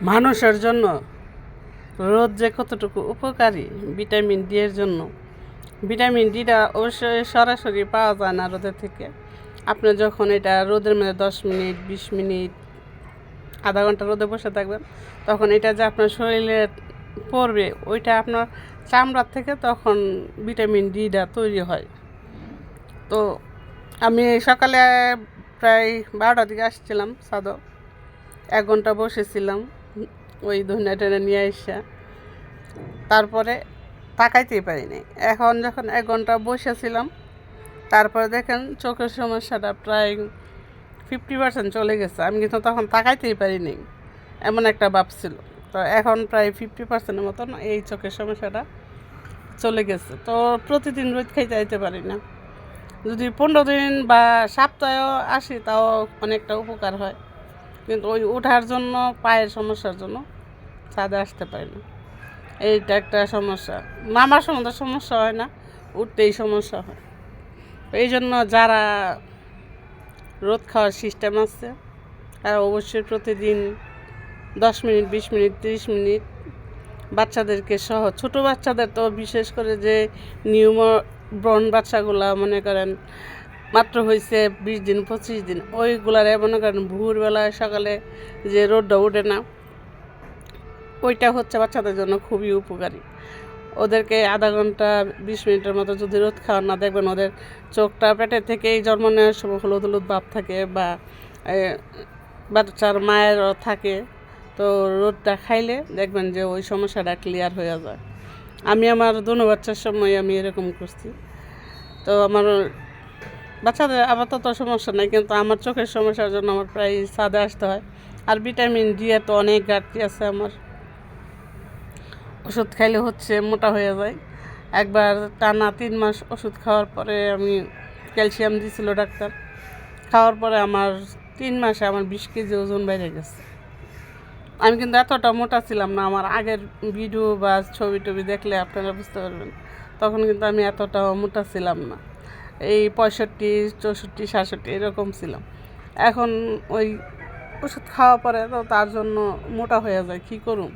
মানুষের জন্য রোদ যে কতটুকু উপকারী ভিটামিন ডি এর জন্য। ভিটামিন ডিটা অবশ্যই সরাসরি পাওয়া যায় না রোদের থেকে। আপনি যখন এটা রোদের মধ্যে 10 মিনিট 20 মিনিট আধা ঘন্টা রোদে বসে থাকবেন, তখন এটা যে আপনার শরীরে পড়বে, ওইটা আপনার চামড়ার থেকে তখন ভিটামিন ডিটা তৈরি হয়। তো আমি সকালে প্রায় 12টার দিকে আসছিলাম ছাদে, 1 ঘন্টা বসেছিলাম ওই ধনিয়া টনিয়া নিয়ে আসা, তারপরে তাকাইতেই পারিনি। এখন যখন 1 ঘন্টা বসেছিলাম, তারপরে দেখেন চোখের সমস্যাটা প্রায় 50% চলে গেছে। আমি কিন্তু তখন তাকাইতেই পারিনি, এমন একটা ভাব ছিল। তো এখন প্রায় 50%-এর মতন এই চোখের সমস্যাটা চলে গেছে। তো প্রতিদিন রোদ খাইতে আইতে পারি না, যদি 15 দিন বা সপ্তাহেও আসি তাও অনেকটা উপকার হয়। কিন্তু ওই ওঠার জন্য, পায়ের সমস্যার জন্য ছাদে আসতে পারি না। এইটা একটা সমস্যা। নামার সময় সমস্যা হয় না, উঠতেই সমস্যা হয়। এই জন্য যারা রোদ খাওয়ার সিস্টেম আছে তারা অবশ্যই প্রতিদিন 10 মিনিট 20 মিনিট 30 মিনিট বাচ্চাদেরকে সহ, ছোটো বাচ্চাদের তো বিশেষ করে যে নিউবর্ন বাচ্চাগুলা মনে করেন মাত্র হয়েছে 20 দিন 25 দিন, ওইগুলারে মনে করেন ভোরবেলায় সকালে যে রোদটা ওঠে না, ওইটা হচ্ছে বাচ্চাদের জন্য খুবই উপকারী। ওদেরকে আধা ঘন্টা 20 মিনিটের মতো যদি রোদ খাওয়ান না, দেখবেন ওদের চোখটা পেটের থেকেই জন্ম নেওয়ার সময় হলুদ হলুদ ভাব থাকে, বা বাচ্চার মায়েরও থাকে। তো রোদটা খাইলে দেখবেন যে ওই সমস্যাটা ক্লিয়ার হয়ে যায়। আমি আমার দুনো বাচ্চার সময় আমি এরকম করছি। তো আমার বাচ্চাদের আপাতত সমস্যা নেই, কিন্তু আমার চোখের সমস্যার জন্য আমার প্রায় ছাদে আসতে হয়। আর ভিটামিন ডি এ তো অনেক ঘাটতি আছে আমার। ওষুধ খাইলে হচ্ছে মোটা হয়ে যায়। একবার টানা 3 মাস ওষুধ খাওয়ার পরে আমি ক্যালসিয়াম দিয়েছিল ডাক্তার, খাওয়ার পরে আমার 3 মাসে আমার 20 কেজি ওজন বেড়ে গেছে। আমি কিন্তু এতটা মোটা ছিলাম না। আমার আগের ভিডিও বা ছবি টবি দেখলে আপনারা বুঝতে পারবেন, তখন কিন্তু আমি এতটাও মোটা ছিলাম না। এই 65 64 67 এরকম ছিলাম। এখন ওই ওষুধ খাওয়া পরে তো তার জন্য মোটা হয়ে যায়, কী করুন।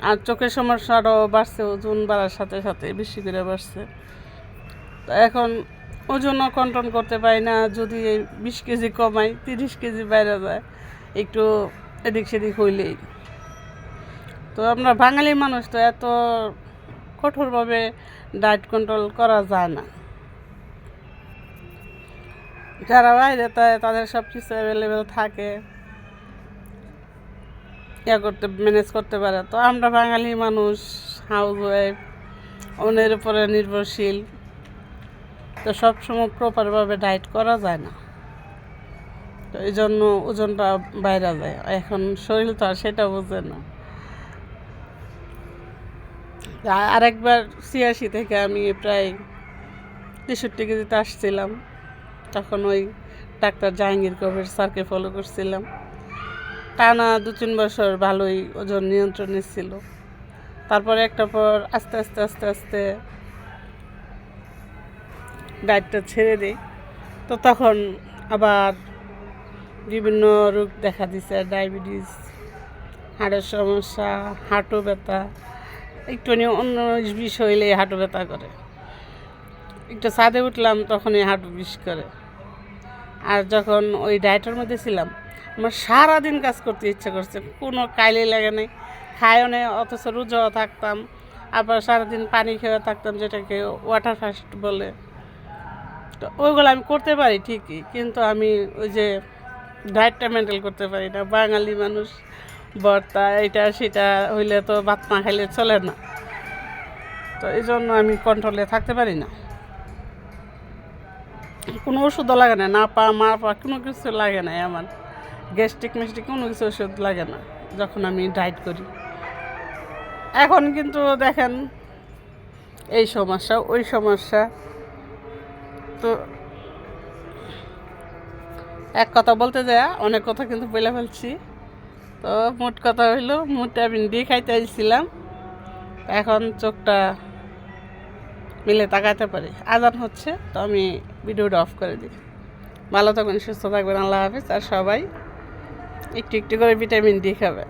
আর চোখের সমস্যাটাও বাড়ছে, ওজন বাড়ার সাথে সাথে বেশি করে বাড়ছে। তো এখন ওজনও কন্ট্রোল করতে পারি না। যদি 20 কেজি কমাই, 30 কেজি বাইরে যায়, একটু এদিক সেদিক হইলেই। তো আমরা বাঙালি মানুষ তো এত কঠোরভাবে ডায়েট কন্ট্রোল করা যায় না। যারা বাইরে তাদের সব কিছু অ্যাভেলেবেল থাকে, করতে ম্যানেজ করতে পারে। তো আমরা বাঙালি মানুষ, হাউস ওয়াইফ, অন্যের উপরে নির্ভরশীল, তো সবসময় প্রপারভাবে ডায়েট করা যায় না। তো এই জন্য ওজনটা বাইরে যায়। এখন শরীর তো আর সেটা বোঝে না। আরেকবার 86 থেকে আমি প্রায় 63 কেজিতে আসছিলাম। তখন ওই ডাক্তার জাহাঙ্গীর কবির স্যারকে ফলো করছিলাম। টানা 2-3 বছর ভালোই ওজন নিয়ন্ত্রণে ছিল। তারপরে একটা পর আস্তে আস্তে আস্তে আস্তে ডায়েটটা ছেড়ে দিই। তো তখন আবার বিভিন্ন রোগ দেখা দিছে, ডায়াবেটিস, হাড়ের সমস্যা, হাঁটু ব্যথা। একটু অন্য বিষয় হইলে হাঁটু ব্যথা করে। একটু ছাদে উঠলাম তখনই হাঁটু বিষ করে। আর যখন ওই ডায়েটের মধ্যে ছিলাম, আমার সারাদিন কাজ করতে ইচ্ছে করছে, কোনো কাইলে লাগে নাই, খায়ও নেই, অথচ রোজাও থাকতাম। আবার সারাদিন পানি খেয়ে থাকতাম, যেটাকে ওয়াটার ফাস্ট বলে। তো ওইগুলো আমি করতে পারি ঠিকই, কিন্তু আমি ওই যে ডায়েটটা মেনটেন করতে পারি না। বাঙালি মানুষ, ভর্তা এটা সেটা হইলে তো ভাত না খাইলে চলে না। তো এই জন্য আমি কন্ট্রোলে থাকতে পারি না। কোনো ওষুধও লাগে না, না পা মা পা কোনো কিছু লাগে না। আমার গ্যাস্ট্রিক মেস্ট্রিক কোনো কিছু ওষুধ লাগে না যখন আমি ডায়েট করি। এখন কিন্তু দেখেন এই সমস্যা ওই সমস্যা। তো এক কথা বলতে যায় অনেক কথা কিন্তু বলে ফেলছি। তো মোট কথা হইলো, ভিটামিন ডি খাইতে আসছিলাম, এখন চোখটা মিলে তাকাতে পারি। আজান হচ্ছে, তো আমি ভিডিওটা অফ করে দিই। ভালো থাকবেন, সুস্থ থাকবেন, আল্লাহ হাফিজ। আর সবাই একটু একটু করে ভিটামিন ডি খাবে।